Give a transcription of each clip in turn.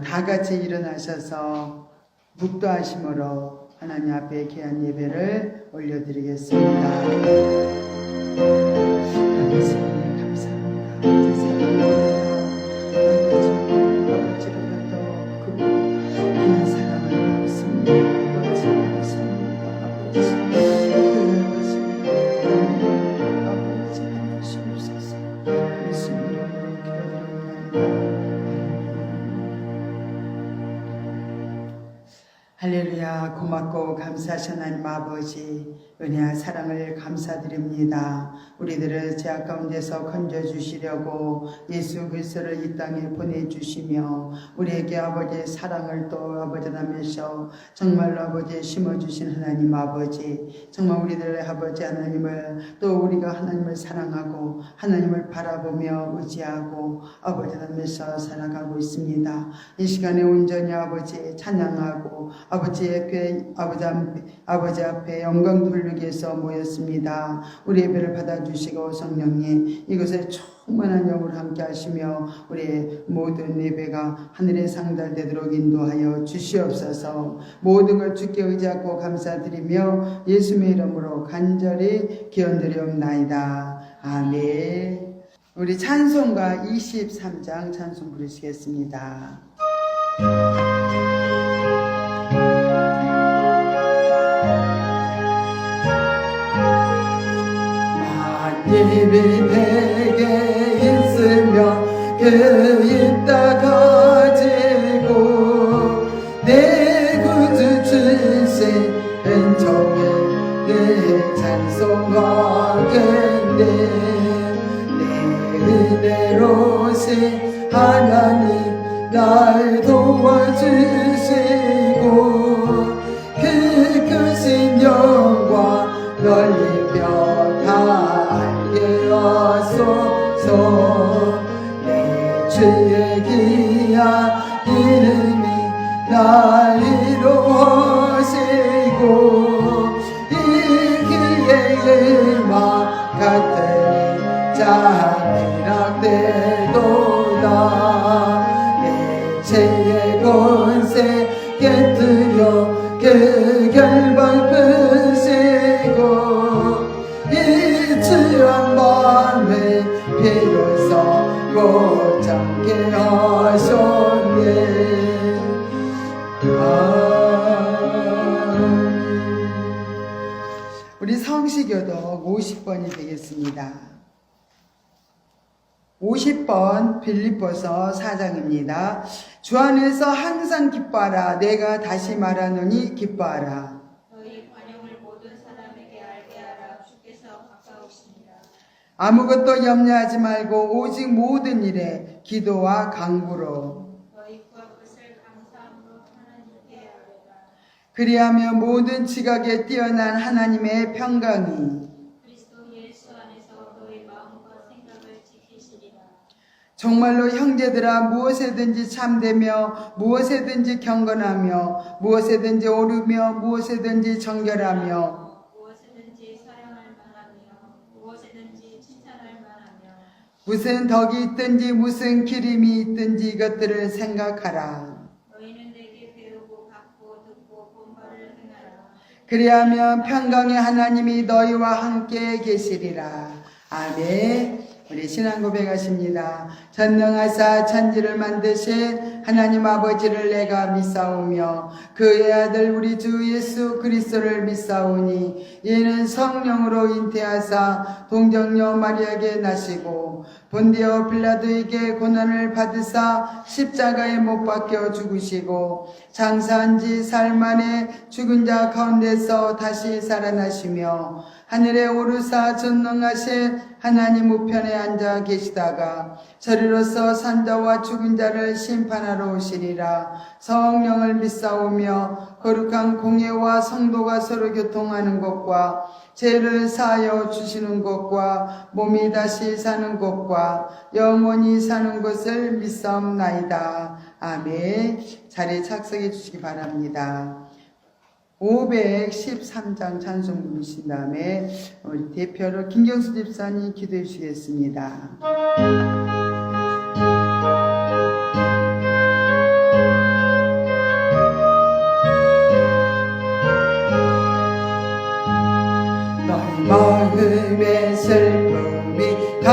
다 같이 일어나셔서 묵도하심으로 하나님 앞에 귀한 예배를 올려드리겠습니다. 아버지 감사합니다. 아버지로부터 그 귀한 사랑을 받습니다. 아버지 감사합니다. 아버지 하시옵소서. 예수님으로 기도드립니다. 할렐루야. 고맙고 감사하신 하나님 아버지, 은혜와 사랑을 감사드립니다. 우리들을 죄악 가운데서 건져주시려고 예수 그리스도를 이 땅에 보내주시며 우리에게 아버지의 사랑을 또 아버지 나면서 정말로 아버지 심어주신 하나님 아버지, 정말 우리들의 아버지 하나님을 또 우리가 하나님을 사랑하고 하나님을 바라보며 의지하고 아버지 나면서 살아가고 있습니다. 이 시간에 온전히 아버지 찬양하고 아버지의 궤 아버지 앞에 영광 돌리기 위해서 모였습니다. 우리 예배를 받아주시고 성령님 이곳에 충만한 영으로 함께 하시며 우리의 모든 예배가 하늘에 상달되도록 인도하여 주시옵소서. 모든 걸 주께 의지하고 감사드리며 예수님의 이름으로 간절히 기원드리옵나이다. 아멘. 우리 찬송가 23장 찬송 부르시겠습니다. 만일이 내게 있으면 그 입 다 가지고 내 구주 주신 은총에 내 찬송하겠네. 내 은혜로우신 하나님 날 도와주시고 그 크신 영광 넓혀 다 알게 하소서. 내 주의 귀한 이름이 날 이루어지고 이 귀의 음악 같으니 잔이락되도다. 내 죄의 권세 깨뜨려 그 결박 푸시고 이 주한 마음에 비로소 고창게 하셨네. 우리 성시교독 50번이 되겠습니다. 50번 빌립보서 4장입니다. 주 안에서 항상 기뻐하라. 내가 다시 말하노니 기뻐하라. 너희 관용을 모든 사람에게 알게 하라. 주께서 가까우십니다. 아무것도 염려하지 말고 오직 모든 일에 기도와 간구로 너희 구할 것을 감사함으로 하나님께 아뢰라. 그리하며 모든 지각에 뛰어난 하나님의 평강이 그리스도 예수 안에서 너희 마음과 생각을 지키시리라. 정말로 형제들아 무엇에든지 참되며 무엇에든지 경건하며 무엇에든지 오르며 무엇에든지 정결하며 무엇이든지 사랑할 만하며 무엇이든지 칭찬할 만하며 무슨 덕이 있든지 무슨 기림이 있든지 이것들을 생각하라. 너희는 내게 배우고 받고 듣고 본 바를 행하라. 그리하면 평강의 하나님이 너희와 함께 계시리라. 아멘. 우리 신앙 고백하십니다. 전능하사 천지를 만드신 하나님 아버지를 내가 믿사오며 그의 아들 우리 주 예수 그리스도를 믿사오니 이는 성령으로 잉태하사 동정녀 마리아에게 나시고 본디오 빌라도에게 고난을 받으사 십자가에 못 박혀 죽으시고 장사한 지 사흘 만에 죽은 자 가운데서 다시 살아나시며 하늘에 오르사 전능하신 하나님 우편에 앉아 계시다가 저리로서 산자와 죽은 자를 심판하러 오시리라. 성령을 믿사오며 거룩한 공예와 성도가 서로 교통하는 것과 죄를 사하여 주시는 것과 몸이 다시 사는 것과 영원히 사는 것을 믿사옵나이다. 아멘. 자리에 착석해 주시기 바랍니다. 513장 찬송 부르신 다음에 우리 대표로 김경수 집사님 기도해 주시겠습니다.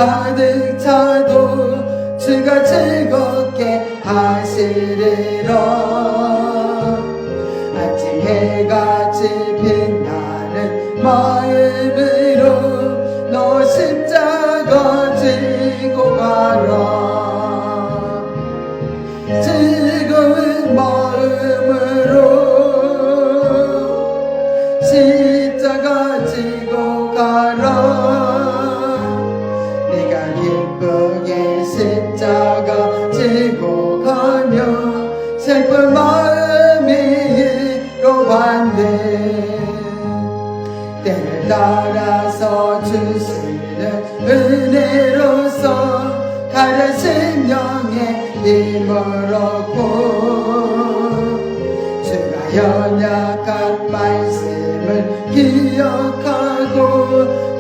가득 차도 주가 즐겁게 하시리라. 아침 해같이 빛나는 마음으로 너 십자가 지고 가라. 즐거운 마음으로 십자가 지고 가라. 내가 기쁘게 십자가 지고 가며 슬픈 마음이 위로받네. 때를 따라서 주시는 은혜로서 가는 심령에 힘을 얻고 주가 연약한 말씀을 기억하고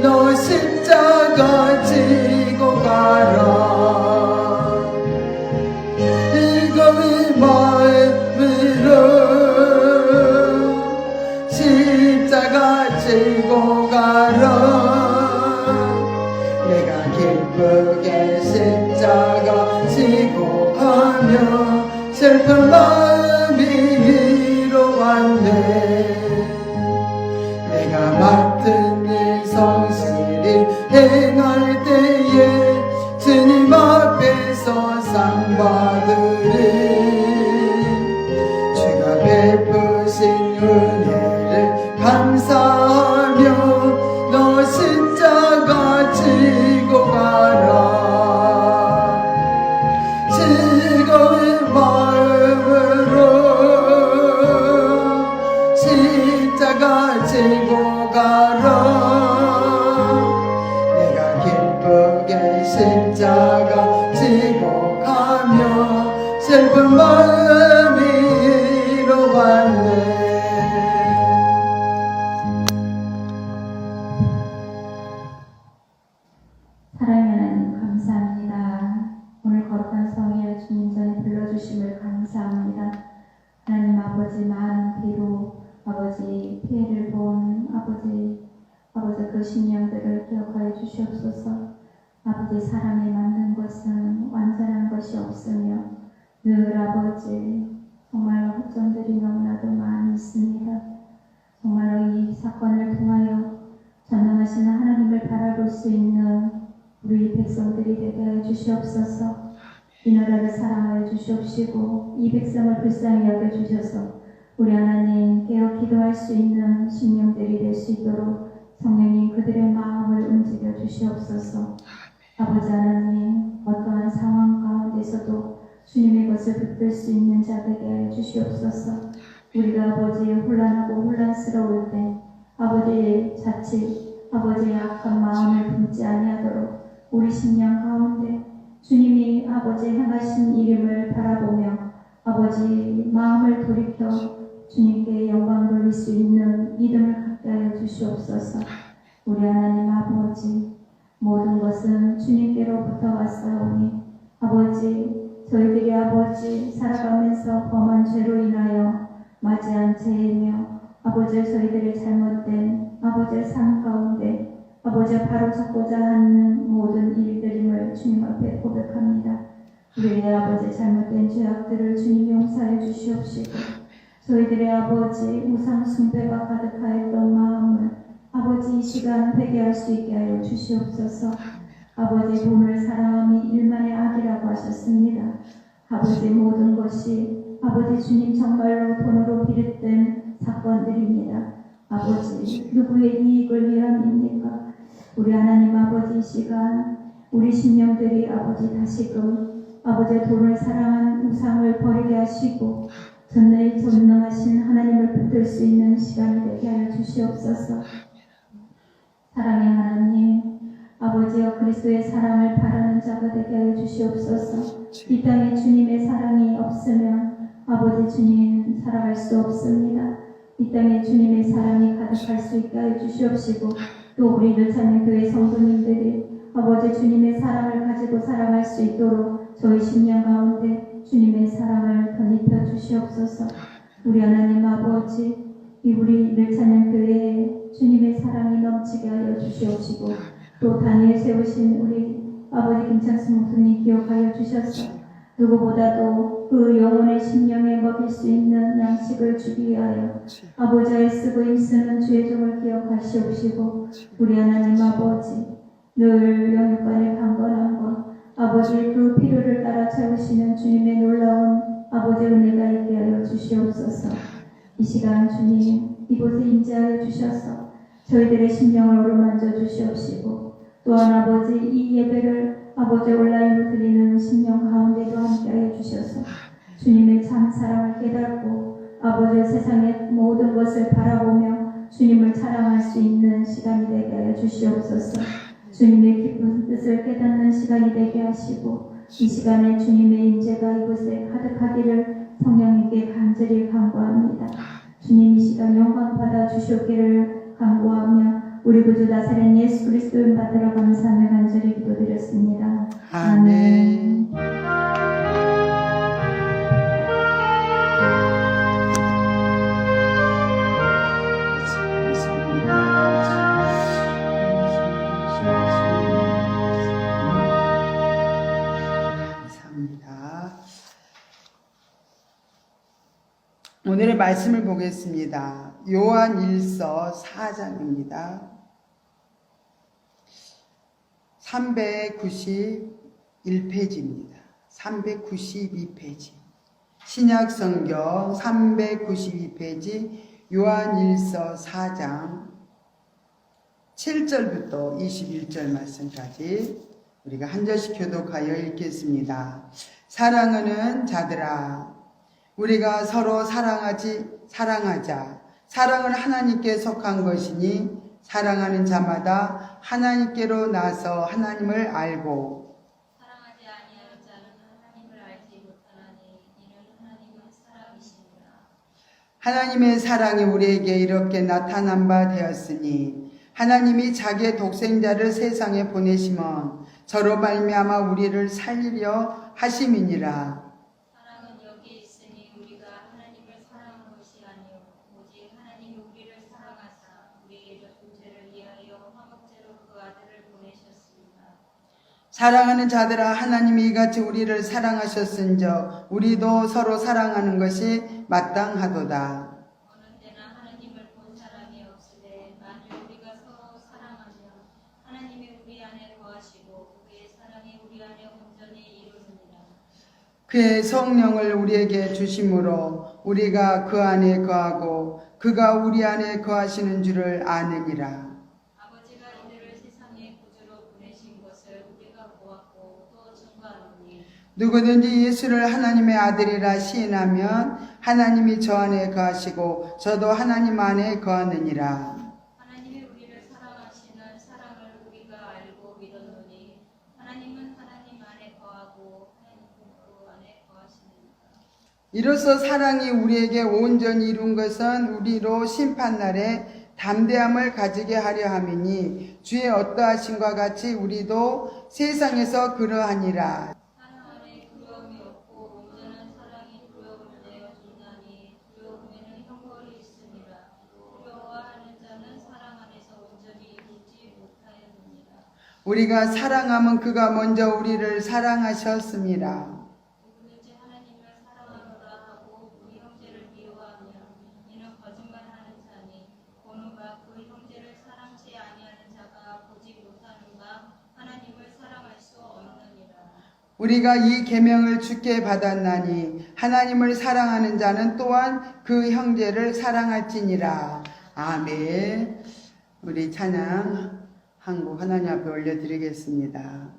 너 십자가 지고 가라. 즐거운 마음으로 십자가 지고 가라. 내가 기쁘게 십자가 지고 가며 슬픈 마음이 위로받네. 내가 맡은 일 성실히 행할 때에 주님 앞에서 상 받으리. 주가 베푸신 은혜를 감사하며 너 십자가 지고 가라. 즐거운 마음으로 십자가 지고 가라. 내가 기쁘게 십자가 지고 가며 슬픈 마음이 위로받네. 사랑의 하나님 감사합니다. 오늘 거룩한 성일 주님 전에 불러주심을 감사합니다. 하나님 아버지 많은 비로 아버지 피해를 본 아버지 그 심령들을 기억하여 주시옵소서. 아버지 사람이 만든 것은 완전한 것이 없으며 늘 아버지 정말로 허점들이 너무나도 많이 있습니다. 정말로 이 사건을 통하여 전능하신 하나님을 바라볼 수 있는 우리 백성들이 되게 하여 주시옵소서. 이 나라를 사랑하여 주시옵시고 이 백성을 불쌍히 여겨주셔서 우리 하나님 깨어 기도할 수 있는 심령들이 될 수 있도록 성령님 그들의 마음을 움직여 주시옵소서. 아버지 하나님 어떠한 상황 가운데서도 주님의 것을 붙들 수 있는 자 되게 하여 주시옵소서. 우리가 아버지의 혼란하고 혼란스러울 때 아버지의 자칫 아버지의 악한 마음을 품지 아니하도록 우리 심령 가운데 주님이 아버지 행하신 이름을 바라보며 아버지 마음을 돌이켜 주님께 영광 돌릴 수 있는 믿음을 갖게 하여 주시옵소서. 우리 하나님 아버지 모든 것은 주님께로부터 왔사오니 아버지 저희들이 아버지 살아가면서 범한 죄로 인하여 맞이한 죄이며 아버지 저희들의 잘못된 아버지의 삶 가운데 아버지가 바로잡고자 하는 모든 일들임을 주님 앞에 고백합니다. 우리의 아버지 잘못된 죄악들을 주님 용서해 주시옵시고 저희들의 아버지 우상 숭배가 가득하였던 마음을 아버지 이 시간 회개할 수 있게 하여 주시옵소서. 아버지 돈을 사랑함이 일만의 악이라고 하셨습니다. 아버지 모든 것이 아버지 주님 정말로 돈으로 비롯된 사건들입니다. 아버지 누구의 이익을 위함입니까? 우리 하나님 아버지 이 시간 우리 심령들이 아버지 다시금 아버지의 돈을 사랑한 우상을 버리게 하시고 전능하신 하나님을 붙들 수 있는 시간이 되게 하여 주시옵소서. 사랑의 하나님 아버지여 그리스도의 사랑을 바라는 자가 되게 하여 주시옵소서. 이 땅에 주님의 사랑이 없으면 아버지 주님 살아갈 수 없습니다. 이 땅에 주님의 사랑이 가득할 수 있게 하여 주시옵시고 또 우리 늘찬의 교회 성도님들이 아버지 주님의 사랑을 가지고 살아갈 수 있도록 저희 심령 가운데 주님의 사랑을 덧입혀 주시옵소서. 우리 하나님 아버지 이 우리 늘찬의 교회에 주님의 사랑이 넘치게 하여 주시옵시고 또 단위에 세우신 우리 아버지 김창수 목사님 기억하여 주셔서 누구보다도 그 영혼의 심령에 먹일 수 있는 양식을 주기 위하여 아버지의 쓰고 힘쓰는 주의 종을 기억하시옵시고 우리 하나님 아버지 늘 영육간의 강건함과 아버지의 그 필요를 따라 채우시는 주님의 놀라운 아버지의 은혜가 있게 하여 주시옵소서. 이 시간 주님 이곳에 임재하여 주셔서 저희들의 심령을 어루만져 주시옵시고 또한 아버지 이 예배를 아버지 온라인으로 드리는 심령 가운데도 함께하여 주셔서 주님의 참 사랑을 깨닫고 아버지 세상의 모든 것을 바라보며 주님을 찬양할 수 있는 시간이 되게 하여 주시옵소서. 주님의 기쁜 뜻을 깨닫는 시간이 되게 하시고 이 시간에 주님의 임재가 이곳에 가득하기를 성령님께 간절히 간구합니다. 주님 이 시간 영광 받아 주시옵기를 간구하며 우리 구주 나사렛 예수 그리스도를 받들어 감사하며 간절히 기도드렸습니다. 아멘. 감사합니다. 오늘의 말씀을 보겠습니다. 요한 1서 4장입니다. 391페이지입니다. 392페이지. 신약성경 392페이지 요한 1서 4장 7절부터 21절 말씀까지 우리가 한 절씩 교독하여 읽겠습니다. 사랑하는 자들아, 우리가 서로 사랑하자. 사랑은 하나님께 속한 것이니 사랑하는 자마다 하나님께로 나서 하나님을 알고 사랑하지 아니하는 자는 하나님을 알지 못하나니 이는 하나님은 사랑이시니라. 하나님의 사랑이 우리에게 이렇게 나타난 바 되었으니 하나님이 자기의 독생자를 세상에 보내심은 저로 말미암아 우리를 살리려 하심이니라. 사랑은 여기에 있으니 우리가 하나님을 사랑한 것이 아니요 오직 하나님이 우리를 사랑하사 우리의 죄를 위하여 화목제로 그 아들을 보내셨습니다. 사랑하는 자들아, 하나님이 이같이 우리를 사랑하셨은즉 우리도 서로 사랑하는 것이 마땅하도다. 어느 때나 하나님을 본 사람이 없으되 만일 우리가 서로 사랑하면 하나님이 우리 안에 거하시고 그의 사랑이 우리 안에 온전히 이루느니라. 그의 성령을 우리에게 주심으로 우리가 그 안에 거하고 그가 우리 안에 거하시는 줄을 아느니라. 아버지가 이들을 세상의 구주로 보내신 것을 우리가 보았고 또 증거하노니 누구든지 예수를 하나님의 아들이라 시인하면 하나님이 저 안에 거하시고 저도 하나님 안에 거하느니라. 하나님이 우리를 사랑하시는 사랑을 우리가 알고 믿었노니 하나님은 하나님 안에 거하고 하나님은 그 안에 거하시느니라. 이로써 사랑이 우리에게 온전히 이룬 것은 우리로 심판날에 담대함을 가지게 하려 함이니 주의 어떠하심과 같이 우리도 세상에서 그러하니라. 사랑 안에 두려움이 없고 온전한 사랑이 두려움을 내어준다니 두려움에는 형벌이 있으니라. 두려워하는 자는 사랑 안에서 온전히 이루지 못하였느니라. 우리가 사랑하면 그가 먼저 우리를 사랑하셨습니다. 누구든지 하나님을 사랑하노라 하고 그 형제를 미워하면 이는 거짓말하는 자니 보노가 그 형제를 사랑치 아니하는 자가 보지 못하는 바 하나님을 사랑할 수 없느니라. 우리가 이 계명을 주께 받았나니 하나님을 사랑하는 자는 또한 그 형제를 사랑할지니라. 아멘. 우리 찬양 한 곡 하나님 앞에 올려드리겠습니다.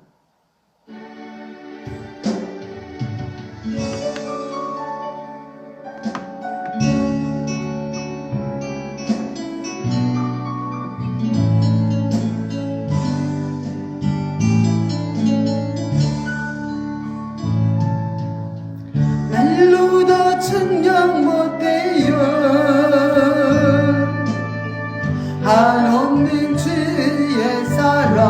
날로다 측량 못돼요 한없는 주의 사랑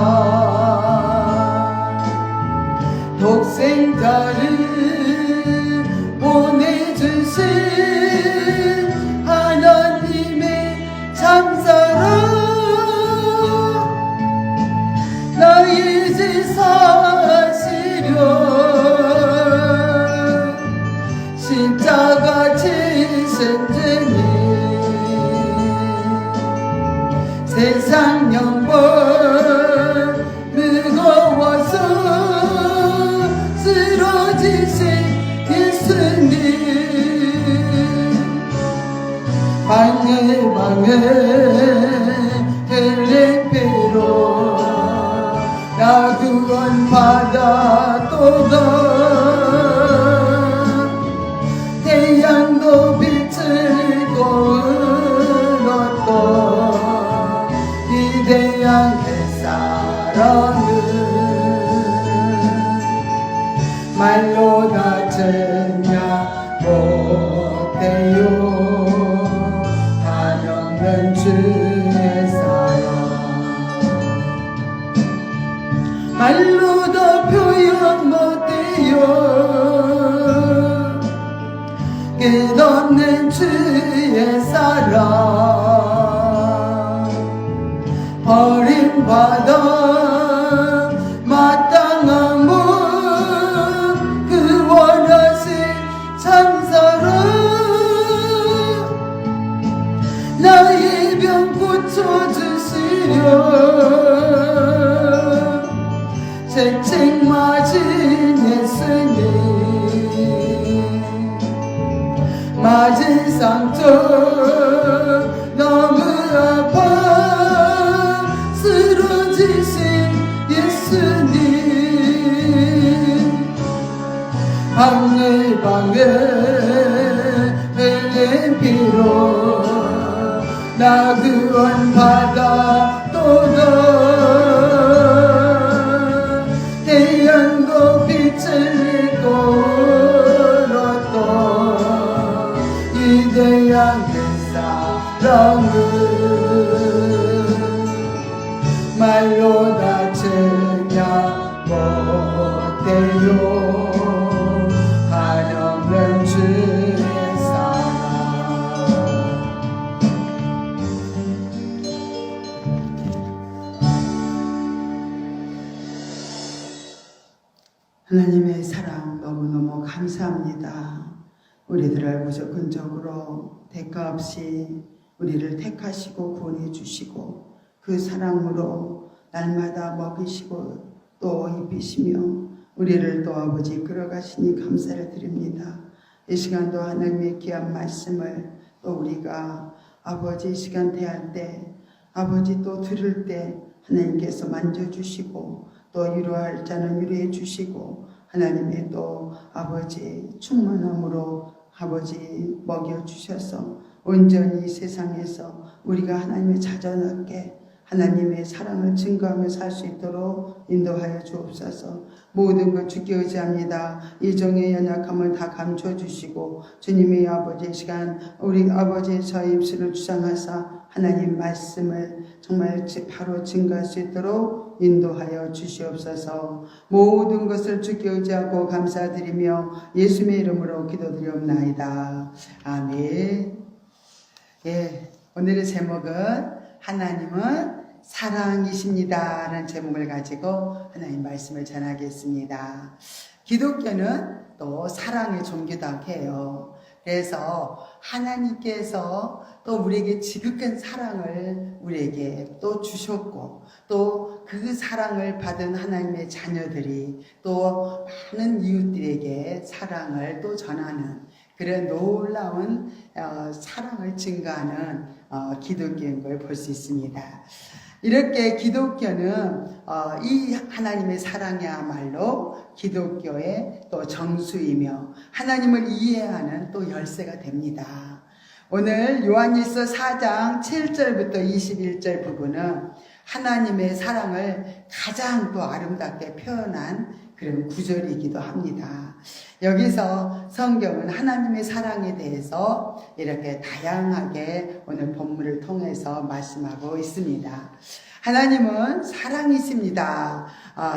십자가 지신 주님 세상 영벌 무거워서 쓰러지신 예수님 방에 흘린 피로 나 구원받아 또다 태양도 빛을 거울었던 위대한 그 사랑은 말로 다 증명 못해요 한없는 주의 사랑 말로 다 표현 못해요 끝없는 주의 사랑 버림받아 마땅한 몸 구원하신 참사랑 나의 병 고쳐주시려 채찍 맞은 예수님 맞은 상처 너무 아파 쓰러지신 예수님 방에 흘린 피로 나 구원받아 또다 태양도 빛을 거울었던 위대한 그 사랑은 말로 다 증명 못해요 한없는 주의 사랑 하나님의 사랑 너무너무 감사합니다. 우리들을 무조건적으로 대가 없이 우리를 택하시고 구원해 주시고 그 사랑으로 날마다 먹이시고 또 입히시며 우리를 또 아버지 끌어가시니 감사를 드립니다. 이 시간도 하나님의 귀한 말씀을 또 우리가 아버지 시간 대할 때 아버지 또 들을 때 하나님께서 만져주시고 또 위로할 자는 위로해 주시고 하나님의 또 아버지 충만함으로 아버지 먹여주셔서 온전히 이 세상에서 우리가 하나님의 자전하게 하나님의 사랑을 증거하며 살 수 있도록 인도하여 주옵소서. 모든 것 주께 의지합니다. 이 종의 연약함을 다 감춰주시고 주님의 아버지의 시간 우리 아버지의 저희 입술을 주장하사 하나님 말씀을 정말 바로 증거할 수 있도록 인도하여 주시옵소서. 모든 것을 주께 의지하고 감사드리며 예수님의 이름으로 기도드리옵나이다. 아멘. 예, 오늘의 제목은 하나님은 사랑이십니다 라는 제목을 가지고 하나님 말씀을 전하겠습니다. 기독교는 또 사랑의 종교다 해요. 그래서 하나님께서 또 우리에게 지극한 사랑을 우리에게 또 주셨고 또 그 사랑을 받은 하나님의 자녀들이 또 많은 이웃들에게 사랑을 또 전하는 그런 놀라운 사랑을 증거하는 기독교인 걸 볼 수 있습니다. 이렇게 기독교는 이 하나님의 사랑이야말로 기독교의 또 정수이며 하나님을 이해하는 또 열쇠가 됩니다. 오늘 요한일서 4장 7절부터 21절 부분은 하나님의 사랑을 가장 또 아름답게 표현한 그런 구절이기도 합니다. 여기서 성경은 하나님의 사랑에 대해서 이렇게 다양하게 오늘 본문을 통해서 말씀하고 있습니다. 하나님은 사랑이십니다.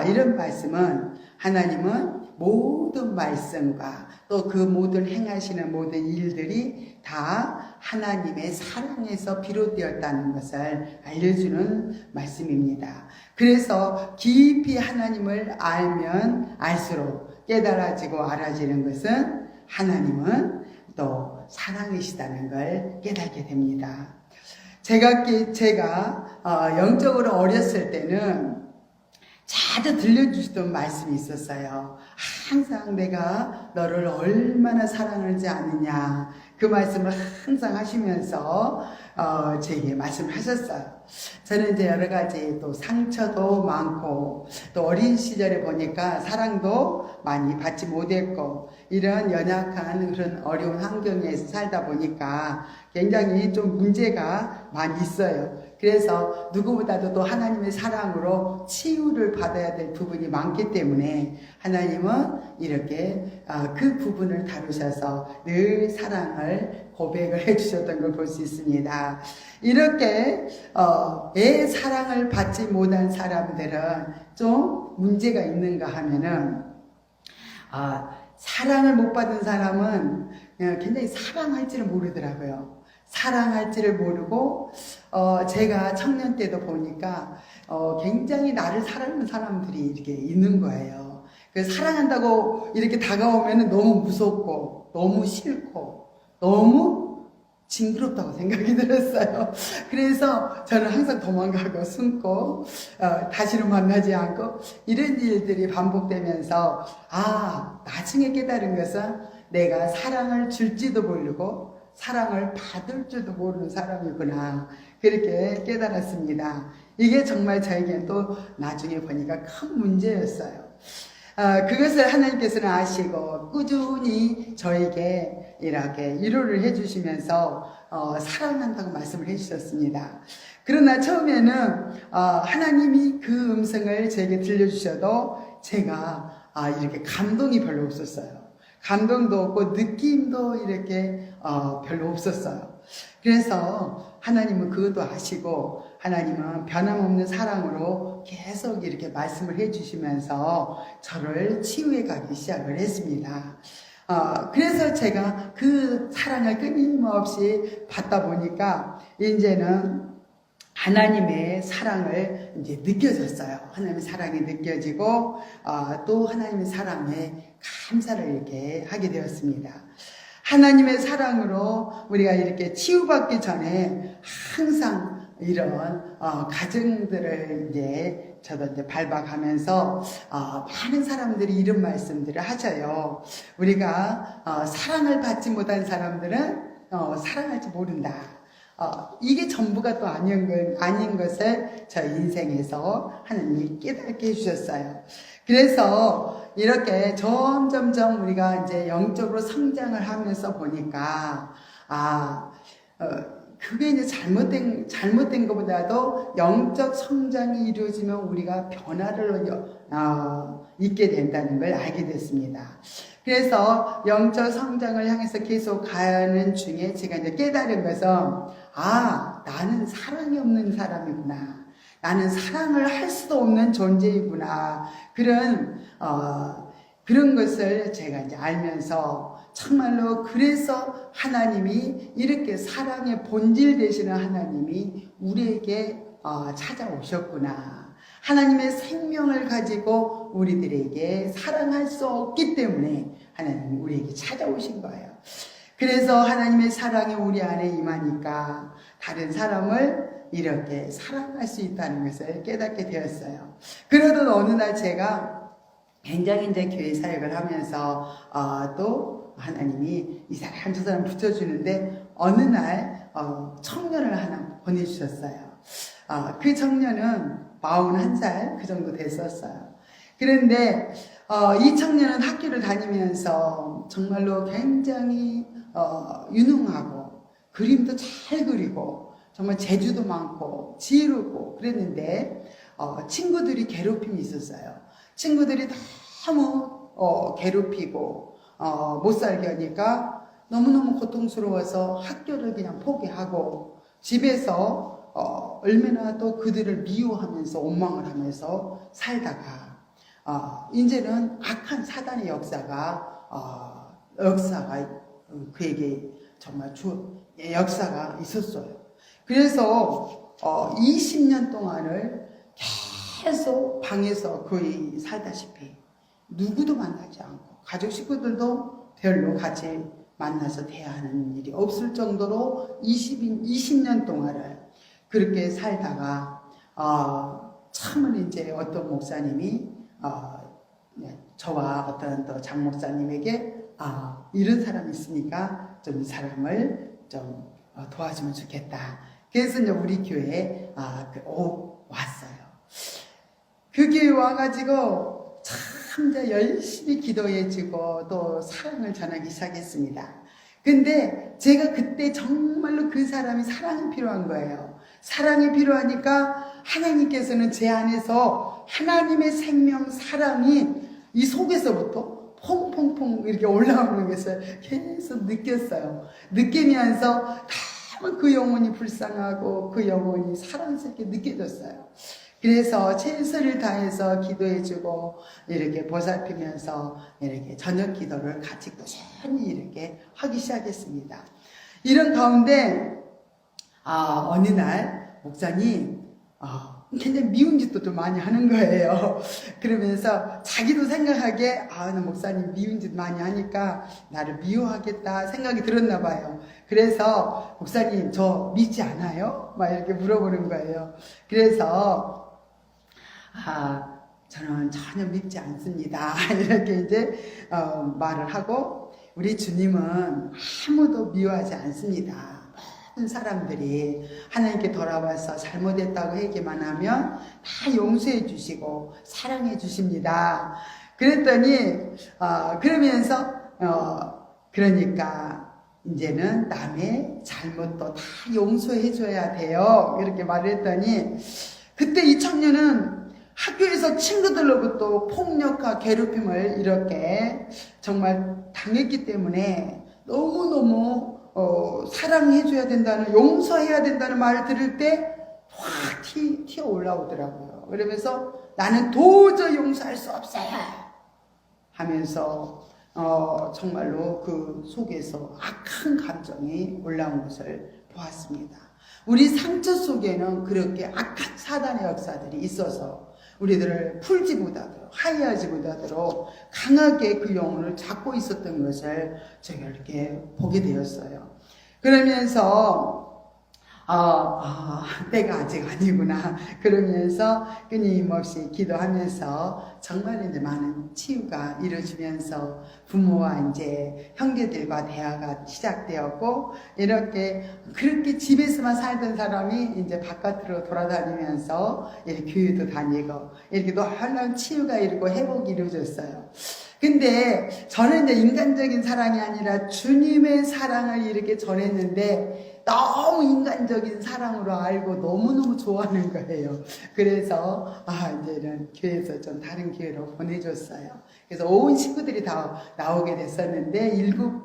이런 말씀은 하나님은 모든 말씀과 또 그 모든 행하시는 모든 일들이 다 하나님의 사랑에서 비롯되었다는 것을 알려주는 말씀입니다. 그래서 깊이 하나님을 알면 알수록 깨달아지고 알아지는 것은 하나님은 또 사랑이시다는 걸 깨닫게 됩니다. 제가 영적으로 어렸을 때는 자주 들려주시던 말씀이 있었어요. 항상 내가 너를 얼마나 사랑하지 않느냐, 그 말씀을 항상 하시면서 제게 말씀을 하셨어요. 저는 이제 여러 가지 또 상처도 많고 또 어린 시절에 보니까 사랑도 많이 받지 못했고 이런 연약한 그런 어려운 환경에서 살다 보니까 굉장히 좀 문제가 많이 있어요. 그래서 누구보다도 또 하나님의 사랑으로 치유를 받아야 될 부분이 많기 때문에 하나님은 이렇게 그 부분을 다루셔서 늘 사랑을 고백을 해주셨던 걸 볼 수 있습니다. 이렇게 내 사랑을 받지 못한 사람들은 좀 문제가 있는가 하면은 사랑을 못 받은 사람은 굉장히 사랑할지를 모르더라고요. 사랑할지를 모르고 제가 청년 때도 보니까 굉장히 나를 사랑하는 사람들이 이렇게 있는 거예요. 그래서 사랑한다고 이렇게 다가오면 너무 무섭고 너무 싫고 너무 징그럽다고 생각이 들었어요. 그래서 저는 항상 도망가고 숨고 다시는 만나지 않고 이런 일들이 반복되면서 나중에 깨달은 것은 내가 사랑을 줄지도 모르고 사랑을 받을 줄도 모르는 사람이구나, 그렇게 깨달았습니다. 이게 정말 저에게는 또 나중에 보니까 큰 문제였어요. 그것을 하나님께서는 아시고 꾸준히 저에게 이렇게 위로를 해주시면서 사랑한다고 말씀을 해주셨습니다. 그러나 처음에는 하나님이 그 음성을 제게 들려주셔도 제가 이렇게 감동이 별로 없었어요. 감동도 없고 느낌도 이렇게 별로 없었어요. 그래서 하나님은 그것도 아시고 하나님은 변함없는 사랑으로 계속 이렇게 말씀을 해주시면서 저를 치유해 가기 시작을 했습니다. 그래서 제가 그 사랑을 끊임없이 받다 보니까 이제는 하나님의 사랑을 이제 느껴졌어요. 하나님의 사랑이 느껴지고 또 하나님의 사랑에 감사를 이렇게 하게 되었습니다. 하나님의 사랑으로 우리가 이렇게 치유받기 전에 항상 이런 가정들을 이제 저도 이제 발박하면서 많은 사람들이 이런 말씀들을 하셔요. 우리가 사랑을 받지 못한 사람들은 사랑할지 모른다. 이게 전부가 또 아닌 것을 저 인생에서 하나님이 깨닫게 해주셨어요. 그래서 이렇게 점점점 우리가 이제 영적으로 성장을 하면서 보니까, 그게 이제 잘못된 것보다도 영적 성장이 이루어지면 우리가 변화를 있게 된다는 걸 알게 됐습니다. 그래서 영적 성장을 향해서 계속 가는 중에 제가 이제 깨달은 것은, 나는 사랑이 없는 사람이구나. 나는 사랑을 할 수도 없는 존재이구나. 그런 것을 제가 이제 알면서 정말로 그래서 하나님이 이렇게 사랑의 본질 되시는 하나님이 우리에게 찾아오셨구나. 하나님의 생명을 가지고 우리들에게 사랑할 수 없기 때문에 하나님이 우리에게 찾아오신 거예요. 그래서 하나님의 사랑이 우리 안에 임하니까 다른 사람을 이렇게 사랑할 수 있다는 것을 깨닫게 되었어요. 그러던 어느 날 제가 굉장히 이제 교회 사역을 하면서 또 하나님이 이 사람 저 사람 붙여주는데 어느 날 청년을 하나 보내주셨어요. 그 청년은 41살 그 정도 됐었어요. 그런데 이 청년은 학교를 다니면서 정말로 굉장히 유능하고 그림도 잘 그리고 정말 재주도 많고 지혜롭고 그랬는데 친구들이 괴롭힘이 있었어요. 친구들이 너무 괴롭히고 못 살게 하니까 너무너무 고통스러워서 학교를 그냥 포기하고 집에서 얼마나 또 그들을 미워하면서 원망을 하면서 살다가 이제는 악한 사단의 역사가 그에게 정말 역사가 있었어요. 그래서 20년 동안을 계속 방에서 거의 살다시피 누구도 만나지 않고 가족 식구들도 별로 같이 만나서 대화하는 일이 없을 정도로 20년 동안을 그렇게 살다가 처음은 이제 어떤 목사님이 저와 어떤 또 장 목사님에게 이런 사람이 있으니까 좀 이 사람을 좀 도와주면 좋겠다. 그래서 이제 우리 교회에 왔어요. 그 교회 와가지고 참 이제 열심히 기도해주고 또 사랑을 전하기 시작했습니다. 근데 제가 그때 정말로 그 사람이 사랑이 필요한 거예요. 사랑이 필요하니까 하나님께서는 제 안에서 하나님의 생명 사랑이 이 속에서부터 퐁퐁퐁 이렇게 올라오는 것을 계속 느꼈어요. 느끼면서 너무 그 영혼이 불쌍하고 그 영혼이 사랑스럽게 느껴졌어요. 그래서 최선을 다해서 기도해주고 이렇게 보살피면서 이렇게 저녁 기도를 같이 꾸준히 이렇게 하기 시작했습니다. 이런 가운데 어느 날 목사님 굉장히 미운 짓도 좀 많이 하는 거예요. 그러면서 자기도 생각하기에 나 목사님 미운 짓 많이 하니까 나를 미워하겠다 생각이 들었나 봐요. 그래서 목사님 저 믿지 않아요? 막 이렇게 물어보는 거예요. 그래서 저는 전혀 믿지 않습니다. 이렇게 이제 말을 하고 우리 주님은 아무도 미워하지 않습니다. 모든 사람들이 하나님께 돌아와서 잘못했다고 얘기만 하면 다 용서해 주시고 사랑해 주십니다. 그랬더니 그러면서 그러니까 이제는 남의 잘못도 다 용서해 줘야 돼요. 이렇게 말을 했더니 그때 이 청년은 학교에서 친구들로부터 폭력과 괴롭힘을 이렇게 정말 당했기 때문에 너무너무 사랑해줘야 된다는, 용서해야 된다는 말을 들을 때 확 튀어 올라오더라고요. 그러면서 나는 도저히 용서할 수 없어요 하면서 정말로 그 속에서 악한 감정이 올라온 것을 보았습니다. 우리 상처 속에는 그렇게 악한 사단의 역사들이 있어서 우리들을 풀지 못하도록 하야하지 못하도록 강하게 그 영혼을 잡고 있었던 것을 제가 이렇게 보게 되었어요. 그러면서 때가 아직 아니구나 그러면서 끊임없이 기도하면서 정말 이제 많은 치유가 이루어지면서 부모와 이제 형제들과 대화가 시작되었고 이렇게 그렇게 집에서만 살던 사람이 이제 바깥으로 돌아다니면서 이렇게 교회도 다니고 이렇게 놀라운 치유가 이루고 회복이 이루어졌어요. 근데 저는 이제 인간적인 사랑이 아니라 주님의 사랑을 이렇게 전했는데 너무 인간적인 사랑으로 알고 너무너무 좋아하는 거예요. 그래서 이제는 교회에서 좀 다른 교회로 보내줬어요. 그래서 온 식구들이 다 나오게 됐었는데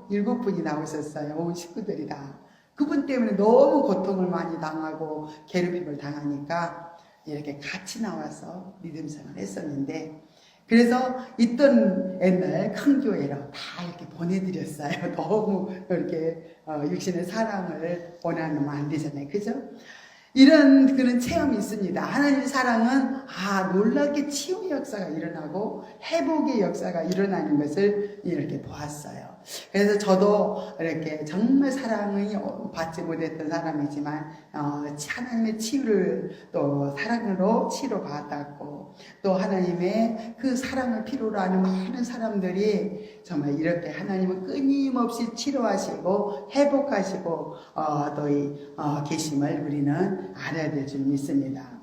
일곱 분이 나오셨어요. 온 식구들이 다. 그분 때문에 너무 고통을 많이 당하고 괴롭힘을 당하니까 이렇게 같이 나와서 믿음 생활을 했었는데 그래서 있던 옛날 큰 교회로 다 이렇게 보내드렸어요. 너무 이렇게 육신의 사랑을 원하면 안 되잖아요. 그죠? 이런 그런 체험이 있습니다. 하나님의 사랑은 놀랍게 치유의 역사가 일어나고 회복의 역사가 일어나는 것을 이렇게 보았어요. 그래서 저도 이렇게 정말 사랑을 받지 못했던 사람이지만 하나님의 치유를 또 사랑으로 치료받았고 또 하나님의 그 사랑을 필요로 하는 많은 사람들이 정말 이렇게 하나님은 끊임없이 치료하시고 회복하시고 또 계심을 우리는 알아야 될 줄 믿습니다.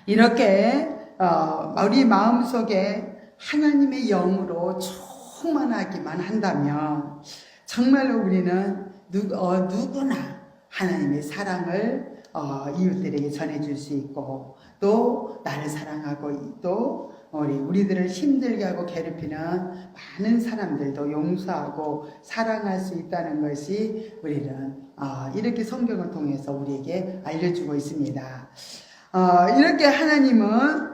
이렇게 우리 마음속에 하나님의 영으로 충만하기만 한다면 정말로 우리는 누구나 하나님의 사랑을 이웃들에게 전해줄 수 있고 또 나를 사랑하고 또 우리들을 힘들게 하고 괴롭히는 많은 사람들도 용서하고 사랑할 수 있다는 것이 우리는 이렇게 성경을 통해서 우리에게 알려주고 있습니다. 이렇게 하나님은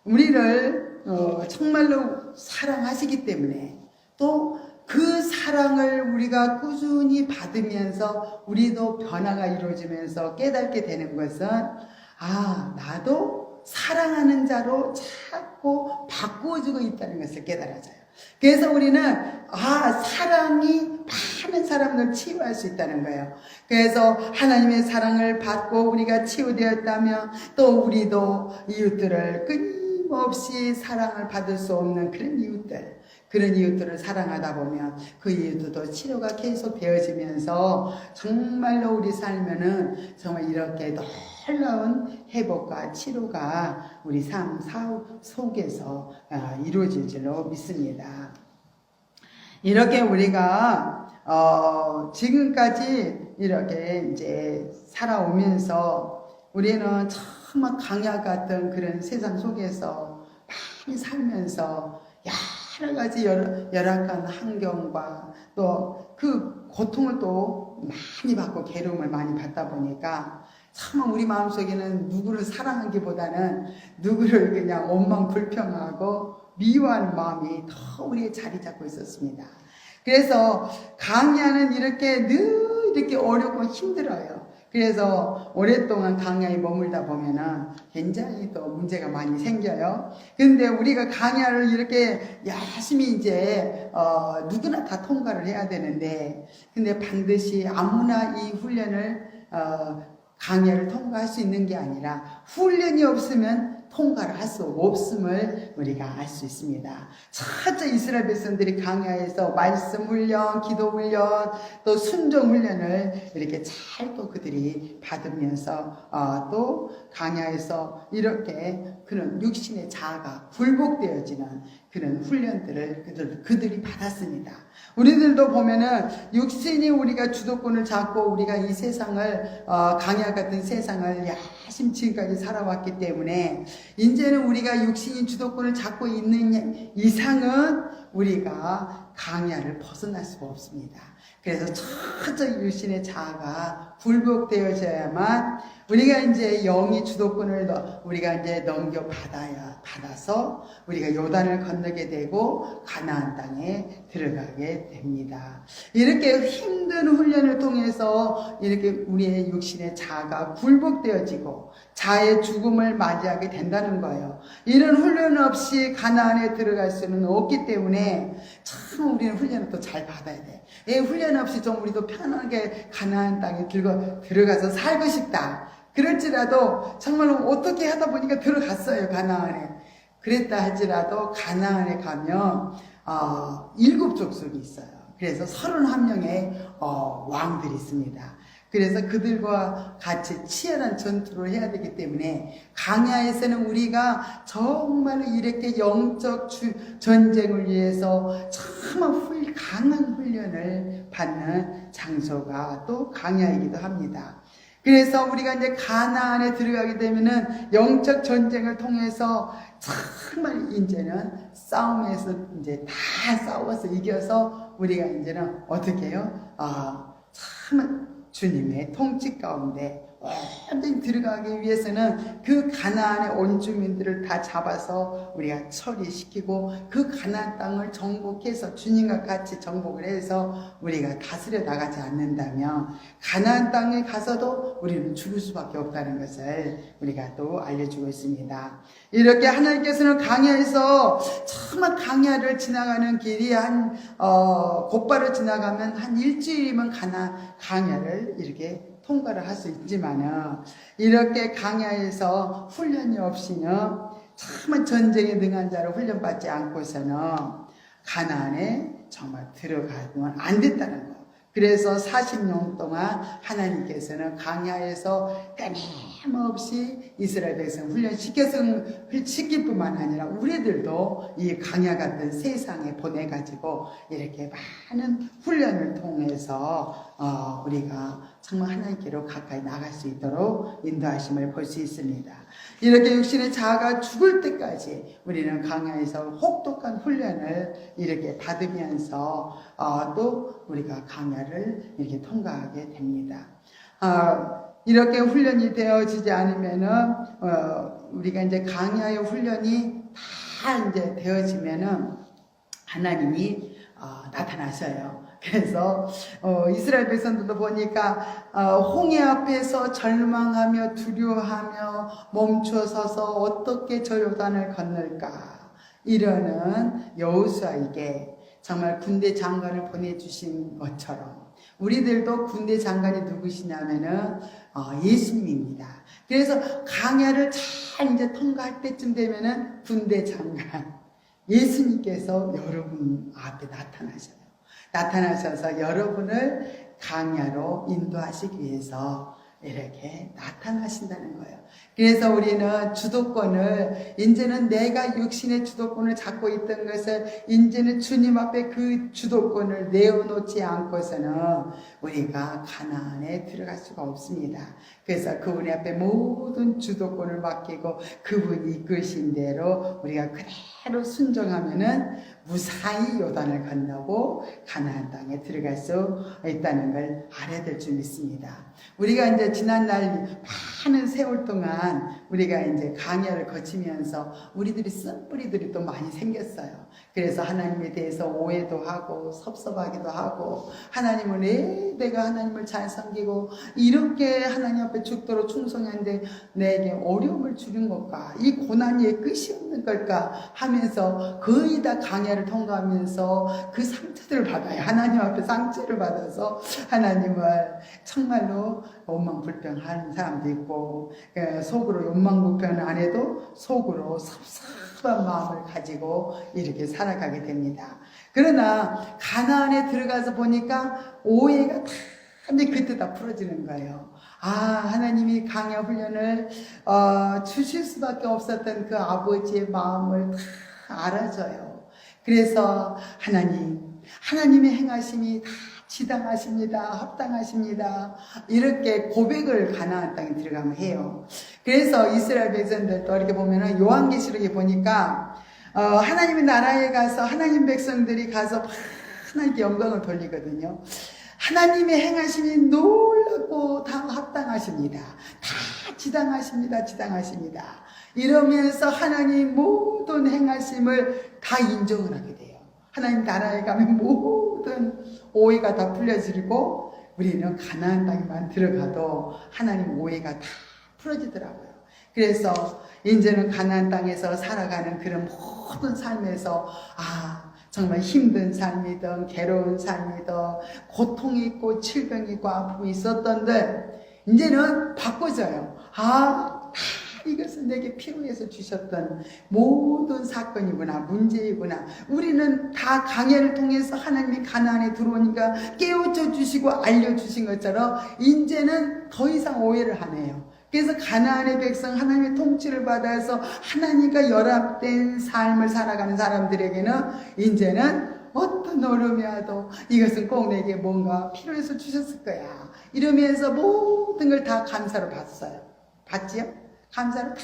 우리를 정말로 사랑하시기 때문에 또 그 사랑을 우리가 꾸준히 받으면서 우리도 변화가 이루어지면서 깨닫게 되는 것은 나도 사랑하는 자로 자꾸 바꾸어지고 있다는 것을 깨달아져요. 그래서 우리는 사랑이 많은 사람을 치유할 수 있다는 거예요. 그래서 하나님의 사랑을 받고 우리가 치유되었다면 또 우리도 이웃들을 끊임없이 사랑을 받을 수 없는 그런 이웃들을 사랑하다 보면 그 이웃들도 치료가 계속 되어지면서 정말로 우리 살면은 정말 이렇게 놀라운 회복과 치료가 우리 삶 속에서 이루어질 줄로 믿습니다. 이렇게 우리가 지금까지 이렇게 이제 살아오면서 우리는 정말 강야 같은 그런 세상 속에서 많이 살면서 여러 가지 열악한 환경과 또 그 고통을 또 많이 받고 괴로움을 많이 받다 보니까 참 우리 마음속에는 누구를 사랑하기보다는 누구를 그냥 원망 불평하고 미워하는 마음이 더 우리의 자리 잡고 있었습니다. 그래서 강야는 이렇게 늘 이렇게 어렵고 힘들어요. 그래서 오랫동안 강야에 머물다 보면은 굉장히 또 문제가 많이 생겨요. 근데 우리가 강야를 이렇게 열심히 이제 누구나 다 통과를 해야 되는데, 근데 반드시 아무나 이 훈련을 강야를 통과할 수 있는 게 아니라 훈련이 없으면 통과를 할 수 없음을 우리가 알 수 있습니다. 첫째 이스라엘 백성들이 강야에서 말씀 훈련, 기도 훈련, 또 순종 훈련을 이렇게 잘 또 그들이 받으면서 또 강야에서 이렇게 그런 육신의 자아가 굴복되어지는 그런 훈련들을 그들이 받았습니다. 우리들도 보면은 육신이 우리가 주도권을 잡고 우리가 이 세상을 강야 같은 세상을 열심히 지금까지 살아왔기 때문에 이제는 우리가 육신이 주도권을 잡고 있는 이상은 우리가 강야를 벗어날 수가 없습니다. 그래서 첫째 육신의 자아가 굴복되어져야만 우리가 이제 영이 주도권을 우리가 이제 받아서 우리가 요단을 건너게 되고 가나안 땅에 들어가게 됩니다. 이렇게 힘든 훈련을 통해서 이렇게 우리의 육신의 자아가 굴복되어지고 자아의 죽음을 맞이하게 된다는 거예요. 이런 훈련 없이 가나안에 들어갈 수는 없기 때문에 참 우리는 훈련을 또 잘 받아야 돼. 훈련 없이 좀 우리도 편하게 가나안 땅에 들어가서 살고 싶다. 그럴지라도 정말로 어떻게 하다 보니까 들어갔어요, 가나안에. 그랬다 할지라도 가나안에 가면 7족속이 있어요. 그래서 31명의 왕들이 있습니다. 그래서 그들과 같이 치열한 전투를 해야 되기 때문에 강야에서는 우리가 정말 이렇게 영적 전쟁을 위해서 정말 강한 훈련을 받는 장소가 또 강야이기도 합니다. 그래서 우리가 이제 가나안에 들어가게 되면은 영적 전쟁을 통해서 정말 이제는 싸움에서 이제 다 싸워서 이겨서 우리가 이제는 어떻게 해요? 참 주님의 통치 가운데 완전히 들어가기 위해서는 그 가나안의 원주민들을 다 잡아서 우리가 처리시키고 그 가나안 땅을 정복해서 주님과 같이 정복을 해서 우리가 다스려 나가지 않는다면 가나안 땅에 가서도 우리는 죽을 수밖에 없다는 것을 우리가 또 알려주고 있습니다. 이렇게 하나님께서는 강야에서 정말 강야를 지나가는 길이 곧바로 지나가면 한 일주일이면 강야를 이렇게 통과를 할 수 있지만은 이렇게 강야에서 훈련이 없이는 정말 전쟁에 능한 자를 훈련받지 않고서는 가나안에 정말 들어가면 안 됐다는 거. 그래서 40년 동안 하나님께서는 강야에서 끊임없이 이스라엘 백성 훈련시킬 뿐만 아니라 우리들도 이 강야 같은 세상에 보내가지고 이렇게 많은 훈련을 통해서 우리가 정말 하나님께로 가까이 나갈 수 있도록 인도하심을 볼 수 있습니다. 이렇게 육신의 자아가 죽을 때까지 우리는 강야에서 혹독한 훈련을 이렇게 받으면서 또 우리가 강야를 이렇게 통과하게 됩니다. 이렇게 훈련이 되어지지 않으면은 우리가 이제 강야의 훈련이 다 이제 되어지면은 하나님이 나타나셔요. 그래서 이스라엘 백성들도 보니까 홍해 앞에서 절망하며 두려워하며 멈춰서서 어떻게 저 요단을 건널까 이러는 여호수아에게 정말 군대 장관을 보내주신 것처럼 우리들도 군대 장관이 누구시냐면은 예수님입니다. 그래서 강야를 잘 이제 통과할 때쯤 되면은 군대 장관 예수님께서 여러분 앞에 나타나셔서 여러분을 강야로 인도하시기 위해서 이렇게 나타나신다는 거예요. 그래서 우리는 주도권을, 이제는 내가 육신의 주도권을 잡고 있던 것을 이제는 주님 앞에 그 주도권을 내어놓지 않고서는 우리가 가나안에 들어갈 수가 없습니다. 그래서 그분 앞에 모든 주도권을 맡기고 그분이 이끄신 대로 우리가 그대로 순종하면은 무사히 요단을 건너고 가나안 땅에 들어갈 수 있다는 걸 알아야 될 줄 믿습니다. 우리가 이제 지난날 많은 세월 동안 우리가 이제 강야를 거치면서 우리들이 쓴뿌리들이 또 많이 생겼어요. 그래서 하나님에 대해서 오해도 하고 섭섭하기도 하고 하나님은 왜 내가 하나님을 잘 섬기고 이렇게 하나님 앞에 죽도록 충성하는데 내게 어려움을 주는 걸까? 이 고난이 왜 끝이 없는 걸까? 하면서 거의 다 강야를 통과하면서 그 상처들을 받아요. 하나님 앞에 상처를 받아서 하나님을 정말로 원망불평하는 사람도 있고 속으로 원망불평 안 해도 속으로 섭섭한 마음을 가지고 이렇게 살아가게 됩니다. 그러나 가나안에 들어가서 보니까 오해가 다 이제 그때 다 풀어지는 거예요. 하나님이 강야 훈련을 주실 수밖에 없었던 그 아버지의 마음을 다 알아줘요. 그래서 하나님의 행하심이 다 지당하십니다. 합당하십니다. 이렇게 고백을 가나안 땅에 들어가면 해요. 그래서 이스라엘 백성들도 이렇게 보면은 요한계시록에 보니까 하나님의 나라에 가서 하나님 백성들이 가서 하나님께 영광을 돌리거든요. 하나님의 행하심이 놀랍고 다 합당하십니다. 다 지당하십니다. 이러면서 하나님 모든 행하심을 다 인정을 하게 돼요. 하나님 나라에 가면 모든 오해가 다 풀려지고 우리는 가나안 땅에만 들어가도 하나님 오해가 다 풀어지더라고요. 그래서 이제는 가나안 땅에서 살아가는 그런 모든 삶에서 정말 힘든 삶이든 괴로운 삶이든 고통이 있고 질병이 있고 아픔이 있었던데 이제는 바꿔져요. 이것은 내게 필요해서 주셨던 모든 사건이구나, 문제이구나. 우리는 다 강해를 통해서 하나님이 가나안에 들어오니까 깨우쳐 주시고 알려주신 것처럼 이제는 더 이상 오해를 안 해요. 그래서 가나안의 백성 하나님의 통치를 받아서 하나님과 연합된 삶을 살아가는 사람들에게는 이제는 어떤 어려움이 와도 이것은 꼭 내게 뭔가 필요해서 주셨을 거야. 이러면서 모든 걸 다 감사로 받지요? 감사를 다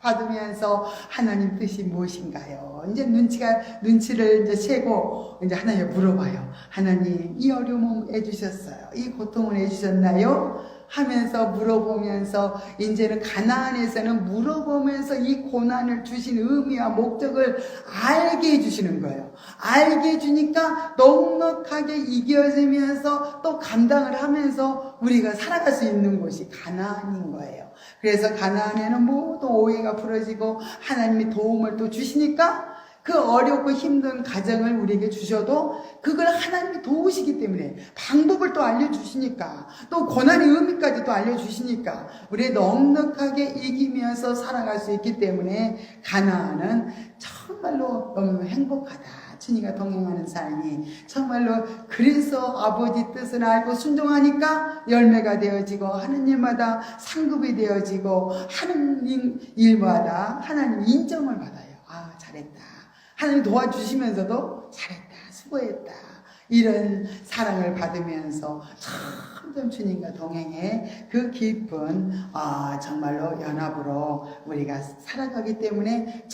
받으면서 하나님 뜻이 무엇인가요? 이제 눈치를 이제 채고 이제 하나님께 물어봐요. 하나님, 이 어려움을 해주셨어요. 이 고통을 해주셨나요? 하면서 물어보면서 이제는 가나안에서는 물어보면서 이 고난을 주신 의미와 목적을 알게 해주시는 거예요. 알게 해주니까 넉넉하게 이겨지면서 또 감당을 하면서 우리가 살아갈 수 있는 곳이 가나안인 거예요. 그래서 가나안에는 모든 오해가 풀어지고 하나님이 도움을 또 주시니까 그 어렵고 힘든 가정을 우리에게 주셔도 그걸 하나님이 도우시기 때문에 방법을 또 알려주시니까 또 고난의 의미까지 또 알려주시니까 우리 넉넉하게 이기면서 살아갈 수 있기 때문에 가나안은 정말로 너무 행복하다. 주님과 동행하는 삶이 정말로 그래서 아버지 뜻을 알고 순종하니까 열매가 되어지고 하느님마다 상급이 되어지고 하는 일마다 하나님 인정을 받아요. 잘했다. 하나님 도와주시면서도 잘했다. 수고했다. 이런 사랑을 받으면서 점점 주님과 동행해 그 깊은 정말로 연합으로 우리가 살아가기 때문에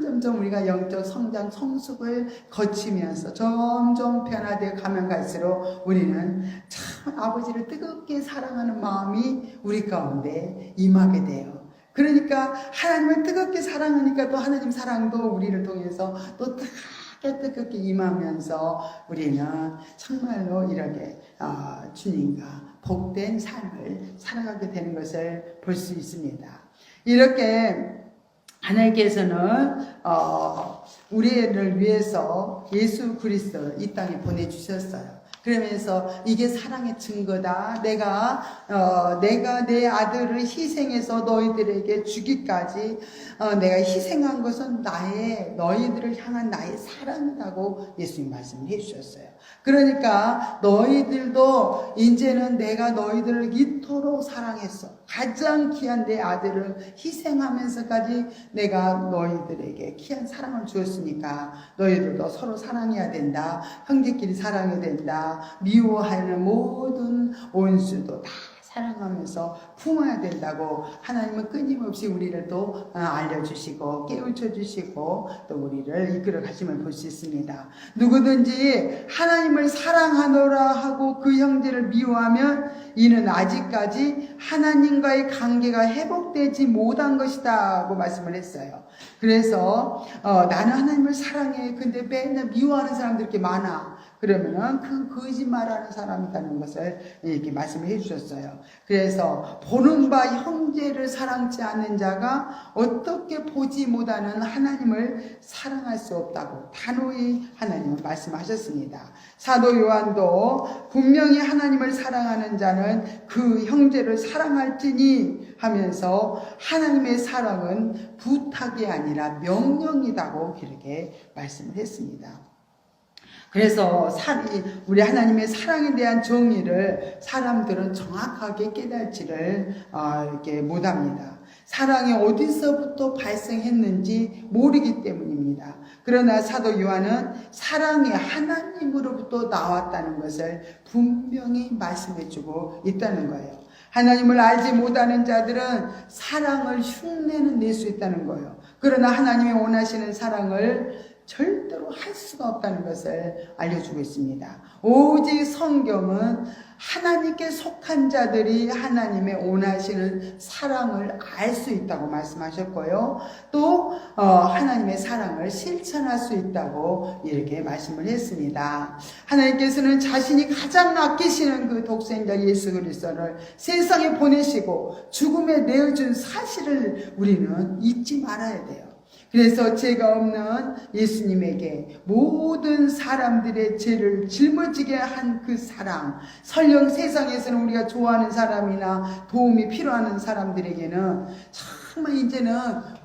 점점 우리가 영적 성장 성숙을 거치면서 점점 변화되어 가면 갈수록 우리는 참 아버지를 뜨겁게 사랑하는 마음이 우리 가운데 임하게 돼요. 그러니까 하나님을 뜨겁게 사랑하니까 또 하나님 사랑도 우리를 통해서 또 뜨겁게 임하면서 우리는 정말로 이렇게 주님과 복된 삶을 살아가게 되는 것을 볼 수 있습니다. 이렇게 하나님께서는 우리를 위해서 예수 그리스도를 이 땅에 보내주셨어요. 그러면서 이게 사랑의 증거다. 내가 내 아들을 희생해서 너희들에게 주기까지 내가 희생한 것은 너희들을 향한 나의 사랑이라고 예수님 말씀을 해주셨어요. 그러니까 너희들도 이제는 내가 너희들을 이토록 사랑했어. 가장 귀한 내 아들을 희생하면서까지 내가 너희들에게 귀한 사랑을 주었으니까 너희들도 서로 사랑해야 된다. 형제끼리 사랑해야 된다. 미워하는 모든 원수도 다 사랑하면서 품어야 된다고 하나님은 끊임없이 우리를 또 알려주시고 깨우쳐 주시고 또 우리를 이끌어 가심을 볼 수 있습니다. 누구든지 하나님을 사랑하노라 하고 그 형제를 미워하면 이는 아직까지 하나님과의 관계가 회복되지 못한 것이다 고 말씀을 했어요. 그래서 나는 하나님을 사랑해. 근데 맨날 미워하는 사람들이 이렇게 많아. 그러면은 그 거짓말하는 사람이라는 것을 이렇게 말씀을 해주셨어요. 그래서 보는 바 형제를 사랑치 않는 자가 어떻게 보지 못하는 하나님을 사랑할 수 없다고 단호히 하나님은 말씀하셨습니다. 사도 요한도 분명히 하나님을 사랑하는 자는 그 형제를 사랑할지니 하면서 하나님의 사랑은 부탁이 아니라 명령이라고 이렇게 말씀을 했습니다. 그래서 우리 하나님의 사랑에 대한 정의를 사람들은 정확하게 깨달지를 이렇게 못합니다. 사랑이 어디서부터 발생했는지 모르기 때문입니다. 그러나 사도 요한은 사랑이 하나님으로부터 나왔다는 것을 분명히 말씀해주고 있다는 거예요. 하나님을 알지 못하는 자들은 사랑을 흉내는 낼 수 있다는 거예요. 그러나 하나님이 원하시는 사랑을 절대로 할 수가 없다는 것을 알려주고 있습니다. 오직 성경은 하나님께 속한 자들이 하나님의 원하시는 사랑을 알 수 있다고 말씀하셨고요. 또 하나님의 사랑을 실천할 수 있다고 이렇게 말씀을 했습니다. 하나님께서는 자신이 가장 아끼시는 그 독생자 예수 그리스도를 세상에 보내시고 죽음에 내어준 사실을 우리는 잊지 말아야 돼요. 그래서 죄가 없는 예수님에게 모든 사람들의 죄를 짊어지게 한 그 사랑, 설령 세상에서는 우리가 좋아하는 사람이나 도움이 필요한 사람들에게는 정말 이제는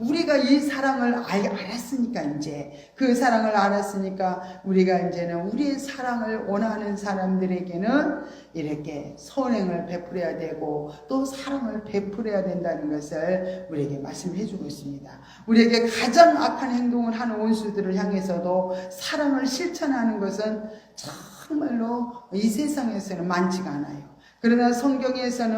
우리가 이 사랑을 알았으니까 이제 그 사랑을 알았으니까 우리가 이제는 우리의 사랑을 원하는 사람들에게는 이렇게 선행을 베풀어야 되고 또 사랑을 베풀어야 된다는 것을 우리에게 말씀해 주고 있습니다. 우리에게 가장 악한 행동을 하는 원수들을 향해서도 사랑을 실천하는 것은 정말로 이 세상에서는 많지가 않아요. 그러나 성경에서는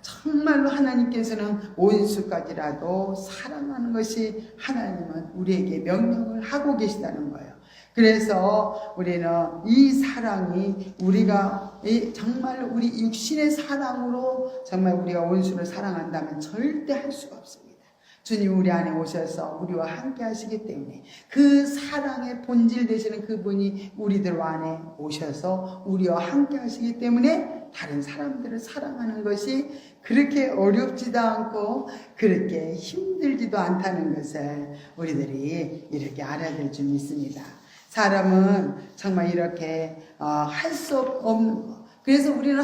정말로 하나님께서는 원수까지라도 사랑하는 것이 하나님은 우리에게 명령을 하고 계시다는 거예요. 그래서 우리는 이 사랑이 우리가 정말 우리 육신의 사랑으로 정말 우리가 원수를 사랑한다면 절대 할 수가 없습니다. 주님 우리 안에 오셔서 우리와 함께 하시기 때문에 그 사랑의 본질 되시는 그분이 우리들 안에 오셔서 우리와 함께 하시기 때문에 다른 사람들을 사랑하는 것이 그렇게 어렵지도 않고 그렇게 힘들지도 않다는 것을 우리들이 이렇게 알아야 될 줄 믿습니다. 사람은 정말 이렇게 할 수 없는 거. 그래서 우리는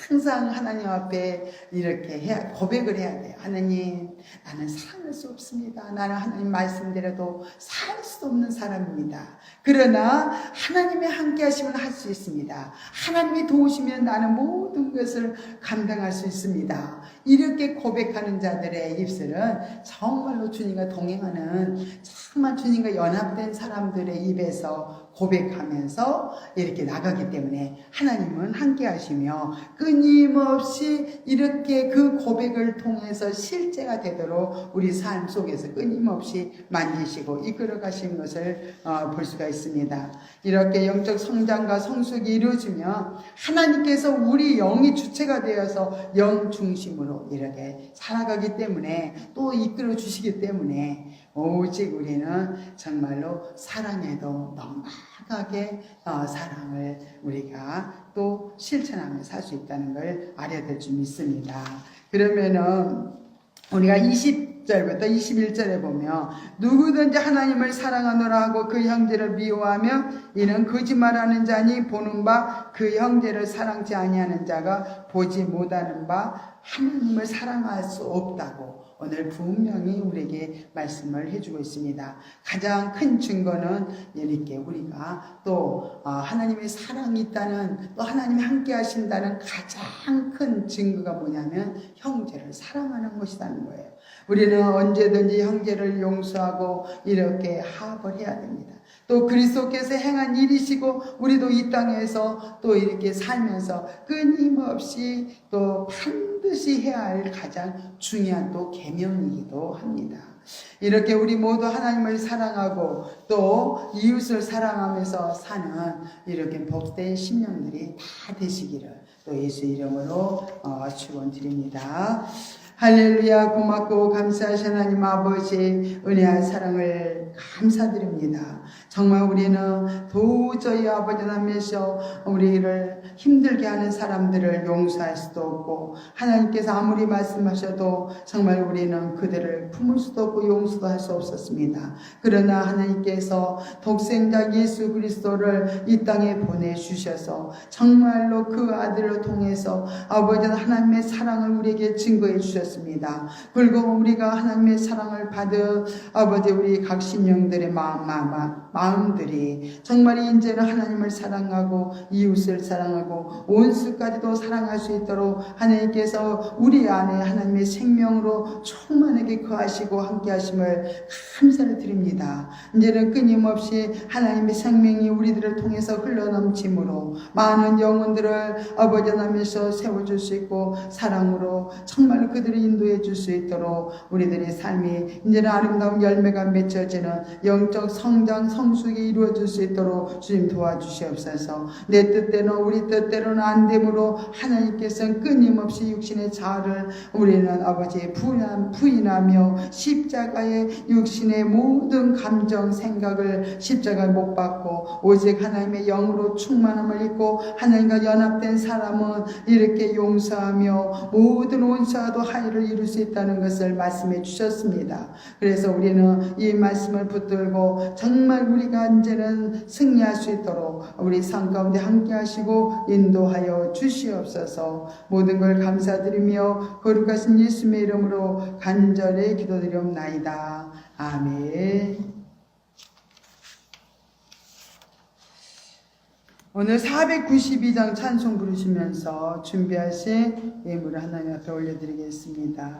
항상 하나님 앞에 이렇게 고백을 해야 돼요. 하나님, 나는 사랑할 수 없습니다. 나는 하나님 말씀대로도 살 수 없는 사람입니다. 그러나 하나님의 함께 하시면 할 수 있습니다. 하나님이 도우시면 나는 모든 것을 감당할 수 있습니다. 이렇게 고백하는 자들의 입술은 정말로 주님과 동행하는 정말 주님과 연합된 사람들의 입에서 고백하면서 이렇게 나가기 때문에 하나님은 함께 하시며 끊임없이 이렇게 그 고백을 통해서 실제가 되도록 우리 삶 속에서 끊임없이 만지시고 이끌어 가시는 것을 볼 수가 있습니다. 이렇게 영적 성장과 성숙이 이루어지면 하나님께서 우리 영이 주체가 되어서 영 중심으로 이렇게 살아가기 때문에 또 이끌어 주시기 때문에 오직 우리는 정말로 사랑에도 넉넉하게 사랑을 우리가 또 실천하며 살 수 있다는 걸 알아야 될 줄 믿습니다. 그러면은 우리가 20절부터 21절에 보면 누구든지 하나님을 사랑하노라 하고 그 형제를 미워하며 이는 거짓말하는 자니 보는 바 그 형제를 사랑치 아니하는 자가 보지 못하는 바 하나님을 사랑할 수 없다고 오늘 분명히 우리에게 말씀을 해주고 있습니다. 가장 큰 증거는 이렇게 우리가 또 하나님의 사랑이 있다는, 또 하나님이 함께 하신다는 가장 큰 증거가 뭐냐면 형제를 사랑하는 것이라는 거예요. 우리는 언제든지 형제를 용서하고 이렇게 화합을 해야 됩니다. 또 그리스도께서 행한 일이시고 우리도 이 땅에서 또 이렇게 살면서 끊임없이 또 반드시 해야 할 가장 중요한 또 계명이기도 합니다. 이렇게 우리 모두 하나님을 사랑하고 또 이웃을 사랑하면서 사는 이렇게 복된 심령들이 다 되시기를 또 예수 이름으로 축원드립니다. 할렐루야. 고맙고 감사하신 하나님 아버지 은혜와 사랑을 감사드립니다. 정말 우리는 도저히 아버지 하나님께서 우리를 힘들게 하는 사람들을 용서할 수도 없고 하나님께서 아무리 말씀하셔도 정말 우리는 그들을 품을 수도 없고 용서도 할 수 없었습니다. 그러나 하나님께서 독생자 예수 그리스도를 이 땅에 보내주셔서 정말로 그 아들을 통해서 아버지 하나님의 사랑을 우리에게 증거해 주셨습니다. 그리고 우리가 하나님의 사랑을 받은 아버지 우리 각 심령들의 마음들이 정말 이제는 하나님을 사랑하고 이웃을 사랑하고 온수까지도 사랑할 수 있도록 하나님께서 우리 안에 하나님의 생명으로 충만하게 거하시고 함께 하심을 감사를 드립니다. 이제는 끊임없이 하나님의 생명이 우리들을 통해서 흘러넘침으로 많은 영혼들을 아버지 하나님께서 세워줄 수 있고 사랑으로 정말 그들을 인도해 줄 수 있도록 우리들의 삶이 이제는 아름다운 열매가 맺혀지는 영적 성장 성숙이 이루어질 수 있도록 주님 도와주시옵소서. 내 뜻대로 우리 뜻대로는 안 되므로 하나님께서는 끊임없이 육신의 자아를 우리는 아버지의 부인하며 십자가의 육신의 모든 감정 생각을 십자가에 못 박고 오직 하나님의 영으로 충만함을 입고 하나님과 연합된 사람은 이렇게 용서하며 모든 온사도 하의를 이룰 수 있다는 것을 말씀해 주셨습니다. 그래서 우리는 이 말씀을 붙들고 정말 우리가 이제는 승리할 수 있도록 우리 삶 가운데 함께 하시고 인도하여 주시옵소서. 모든 걸 감사드리며 거룩하신 예수님의 이름으로 간절히 기도드리옵나이다. 아멘. 오늘 492장 찬송 부르시면서 준비하신 예물을 하나님 앞에 올려드리겠습니다.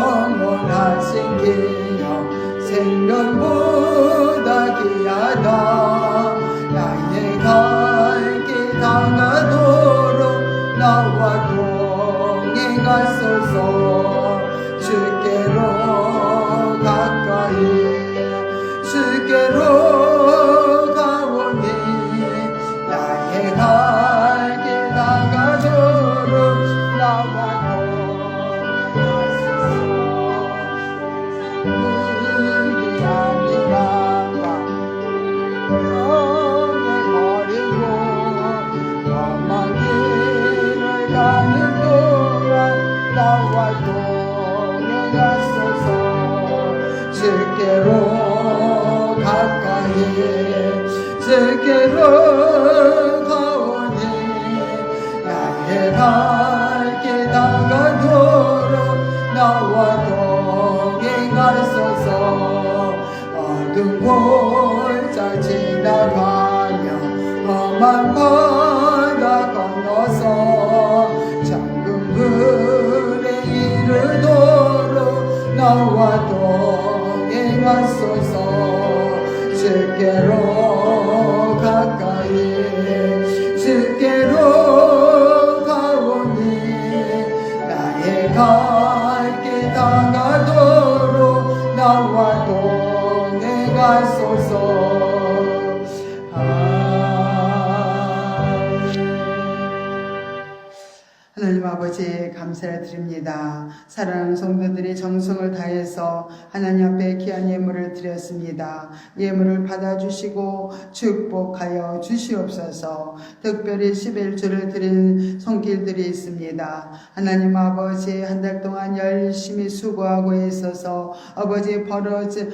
영원하신 기여 생명보다 귀하다. 나의 갈 길 다가도록 나와 동행하소서. 주께로 가까이 주께로 가오니 나의 갈 길 다가도록 나와 주께로 가까이 주께로 가오니 나의 갈 길 다가도록 나와 동행하소서. 어두운 골짜 지나가며 험한 바다 건너서 작은 물에 이르도록 나와 동행하소서. 주께로 가까이 주께로 가오니 나의 갈 길 다가도록 나와 동행하소서. 하나님 아버지 감사를 드립니다. 사랑하는 성도들이 정성을 다해서 하나님 앞에 귀한 예물을 드렸습니다. 예물을 받아주시고 축복하여 주시옵소서. 특별히 11주를 드린 손길들이 있습니다. 하나님 아버지, 한 달 동안 열심히 수고하고 있어서 아버지 아버지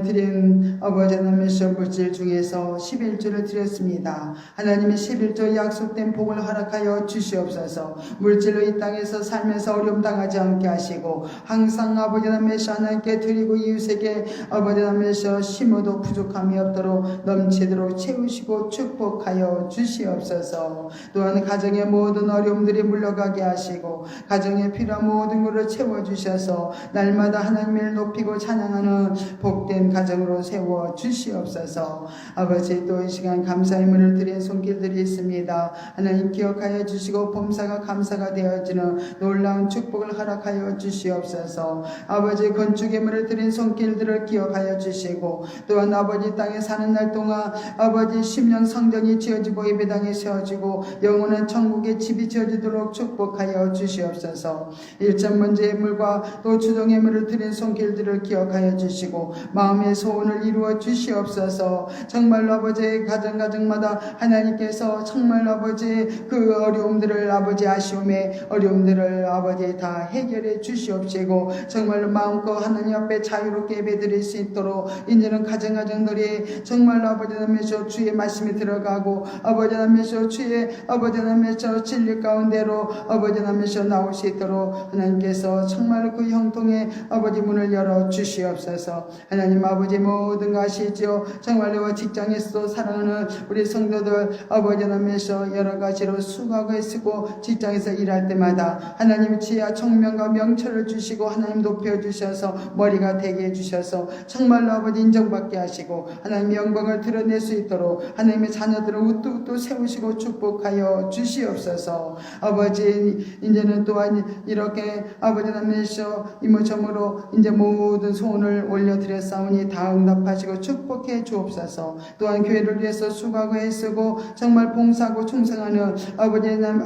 드린 아버지 하나님의 물질 중에서 11주를 드렸습니다. 하나님의 11조 약속된 복을 허락하여 주시옵소서. 물질로 이 땅에서 살면서 어려움 당하지 않게 하시고 항상 아버지 하나님의 하나님께 드리고 이웃에게 아버지 하나님의 심어도 부족함이 없도록 넘치도록 채우시고 축복하여 주시옵소서. 또한 가정의 모든 어려움들이 물러가게 하시고 가정에 필요한 모든 것을 채워주셔서 날마다 하나님을 높이고 찬양하는 복된 가정으로 세워 주시옵소서. 아버지, 또 이 시간 감사의 문을 드린 손길들이 있습니다. 하나님 기억하여 주시고 범사가 감사가 되어지는 놀라운 축복을 허락하여 주시옵소서. 아버지, 건축의 문을 드린 손길들을 기억하여 주시고 또한 아버지 땅에 사는 날 동안 아버지 10년 성전이 지어지고 예배당이 세워지고 영원한 천국의 집이 지어지도록 축복하여 주시옵소서. 일천번째 예물과 또 주동 예물을 드린 손길들을 기억하여 주시고 마음의 소원을 이루어 주시옵소서. 정말로 아버지 가정마다 하나님께서 정말로 아버지 그 어려움들을 아버지 아쉬움의 어려움들을 아버지 다 해결해 주시옵시고 정말로 마음껏 하나님 앞에 자유롭게 예배드릴 수 있도록 이제는 가정들이 정말로 아버지 하나님께서 주의 말씀이 들어가고 아버지 하나님께서 주의 아버지 하나님께서 진리 가운데로 아버지 하나님께서 나올 수 있도록 하나님께서 정말로 그 형통의 아버지 문을 열어 주시옵소서. 하나님 아버지 모든 거 아시죠? 정말로 직장에서도 사랑하는 우리 성도들 아버지 하나님께서 여러 가지로 수고하고 애쓰고 직장에서 일할 때마다 하나님 지혜와 총명과 명철을 주시고 하나님 높여주셔서 머리가 되게 해주셔서 정말로 아버지 인정받게 하시고 하나님의 영광을 드러낼 수 있도록 하나님의 자녀들을 우뚝우뚝 세우시고 축복하여 주시옵소서. 아버지, 이제는 또한 이렇게 아버지 하나님께서 이모저모로 이제 모든 소원을 올려드렸사오니 다 응답하시고 축복해 주옵소서. 또한 교회를 위해서 수고하고 애쓰고 정말 봉사하고 충성하는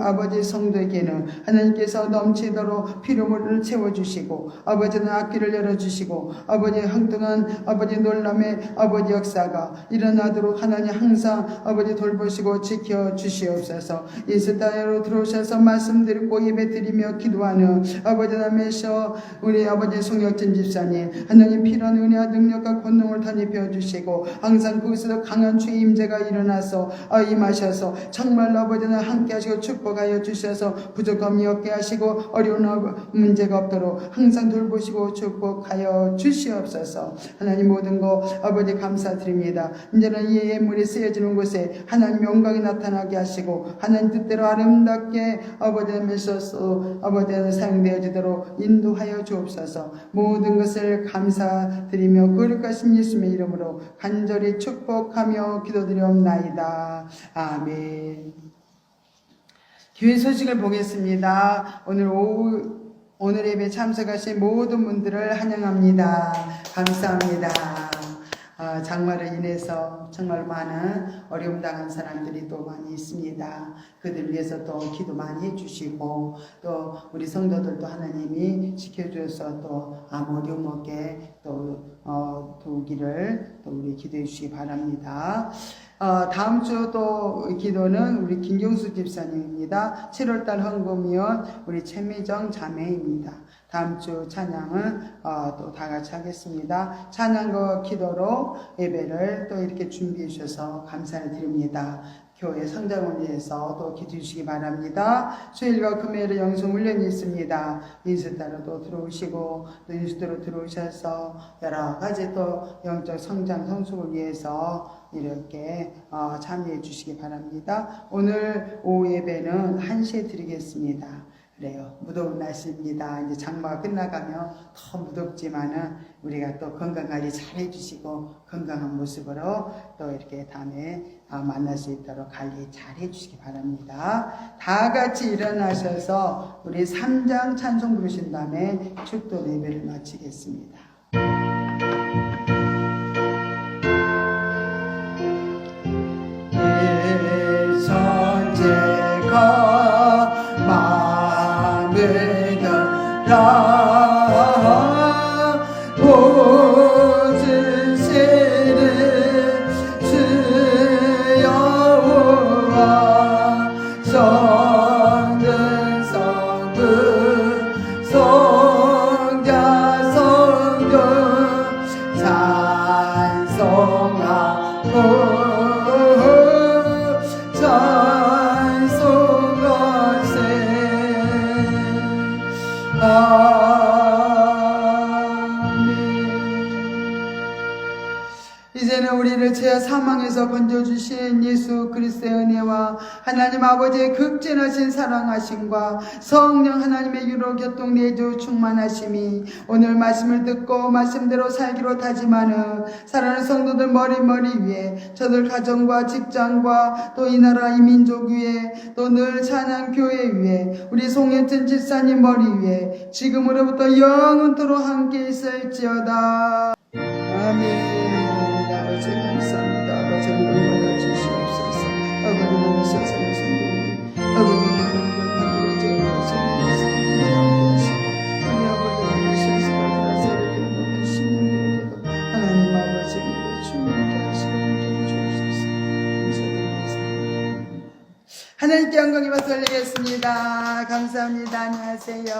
아버지 성도에게는 하나님께서 넘치도록 필요물을 채워주시고 아버지는 앞길을 열어주시고 아버지 행동한 아버지 놀람의 아버지 역사가 일어나도록 하나님 항상 아버지 돌보시고 지켜주시옵소서. 인스타로 들어오셔서 말씀드리고 예배드리며 기도하는 아버지 하나님께서 우리 아버지 송혁진 집사님 하나님 필요한 은혜와 능력과 권능을 더 입혀주시고 항상 거기서도 강한 주의 임재가 일어나서 임하셔서 정말로 아버지는 함께 하시고 축복하여 주셔서 부족함이 없게 하시고 어려운 문제가 없도록 항상 돌보시고 축복하여 주시옵소서. 하나님 모든 거 아버지 감사드립니다. 이제는 이 예물이 쓰여지는 곳에 하나님 영광이 나타나게 하시고 하나님 뜻대로 아름답게 아버지께서 아버지는 사용되어지도록 인도하여 주옵소서. 모든 것을 감사드리며 거룩하신 예수님의 이름으로 간절히 축복하며 기도드리옵나이다. 아멘. 교회 소식을 보겠습니다. 오늘 예배 참석하신 모든 분들을 환영합니다. 감사합니다. 장마로 인해서 정말 많은 어려움 당한 사람들이 또 많이 있습니다. 그들 위해서 또 기도 많이 해주시고 또 우리 성도들도 하나님이 지켜주셔서 또 아무 어려움 없게 또 도우기를 또 우리 기도해 주시기 바랍니다. 다음 주 또 기도는 우리 김경수 집사님입니다. 7월달 헌금위원 우리 최미정 자매입니다. 다음 주 찬양은 또 다 같이 하겠습니다. 찬양과 기도로 예배를 또 이렇게 준비해 주셔서 감사를 드립니다. 교회 성장을 위해서 또 기도해 주시기 바랍니다. 수요일과 금요일에 영성 훈련이 있습니다. 인스타로도 들어오시고 또 인스타로 들어오셔서 여러 가지 또 영적 성장 성숙을 위해서 이렇게 참여해 주시기 바랍니다. 오늘 오후 예배는 1시에 드리겠습니다. 그래요. 무더운 날씨입니다. 이제 장마가 끝나가면 더 무덥지만은 우리가 또 건강관리 잘 해주시고 건강한 모습으로 또 이렇게 다음에 만날 수 있도록 관리 잘 해주시기 바랍니다. 다 같이 일어나셔서 우리 3장 찬송 부르신 다음에 축도 예배를 마치겠습니다. 선제가 많으던 보증시는 주여호와 성등 성부 성자 성도 찬송하고 찬송하세 아멘. 이제는 우리를 죄 사망에서 건져주신 예수 그리스도의 은혜와 하나님 아버지의 극진하신 사랑하심과 성령 하나님의 유로 교통 내주 충만하심이 오늘 말씀을 듣고 말씀대로 살기로 다짐하는 사랑하는 성도들 머리 위에 저들 가정과 직장과 또 이 나라 이 민족 위에 또 늘 찬양 교회 위에 우리 송혜진 집사님 머리 위에 지금으로부터 영원토록 함께 있을지어다. 아멘. 아버지 감사합니다. 아버지 은혜를 주시옵소서. 아버지 오셔서 성도님 아버지 아버지 우리 아버지 오셔서 나사렛 신령에게도 하나님 아버지 주님께 하시고 주옵소서. 감사드립니다. 하나님께 영광이 받 돌리겠습니다. 감사합니다. 안녕하세요.